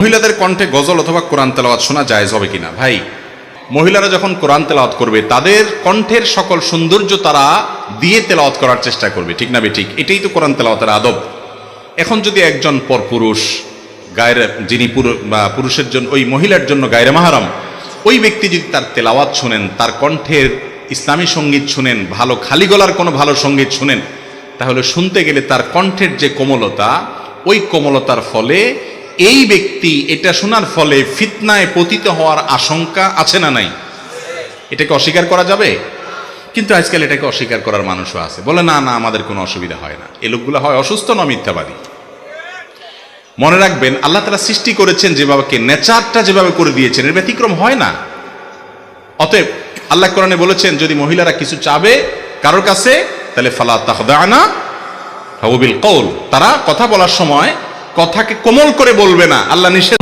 মহিলাদের কণ্ঠে গজল অথবা কোরআন তেলাওয়াত শোনা জায়েজ হবে কিনা? ভাই, মহিলারা যখন কোরআন তেলাওয়াত করবে তাদের কণ্ঠের সকল সৌন্দর্য তারা দিয়ে তেলাওয়াত করার চেষ্টা করবে, ঠিক না বেঠিক? এটাই তো কোরআন তেলাওয়াতের আদব। এখন যদি একজন পরপুরুষ গায়রে, যিনি পুরুষের জন্য, ওই মহিলার জন্য গায়রে মাহরাম, ওই ব্যক্তি যদি তার তেলাওয়াত শুনেন, তার কণ্ঠের ইসলামী সঙ্গীত শুনেন, ভালো খালি গলার কোনো ভালো সঙ্গীত শুনেন, তাহলে শুনতে গেলে তার কণ্ঠের যে কোমলতা, ওই কোমলতার ফলে এই ব্যক্তি এটা শোনার ফলে ফিতনায় পতিত হওয়ার আশঙ্কা আছে না নাই? এটাকে অস্বীকার করা যাবে? কিন্তু আজকাল এটাকে অস্বীকার করার মানুষও আছে, বলে না না আমাদের কোনো অসুবিধা হয় না। এ লোকগুলো হয় অসুস্থ না মিথ্যাবাদী। মনে রাখবেন, আল্লাহ তাআলা সৃষ্টি করেছেন যেভাবে, নেচারটা যেভাবে করে দিয়েছেন, এর ব্যতিক্রম হয় না। অতএব আল্লাহ কোরআনে বলেছেন, যদি মহিলারা কিছু চাবে কারোর কাছে, তাহলে ফালা তাখদানা বিল কওল, তারা কথা বলার সময় কথাকে কোমল করে বলবে না। আল্লাহ নিষেধ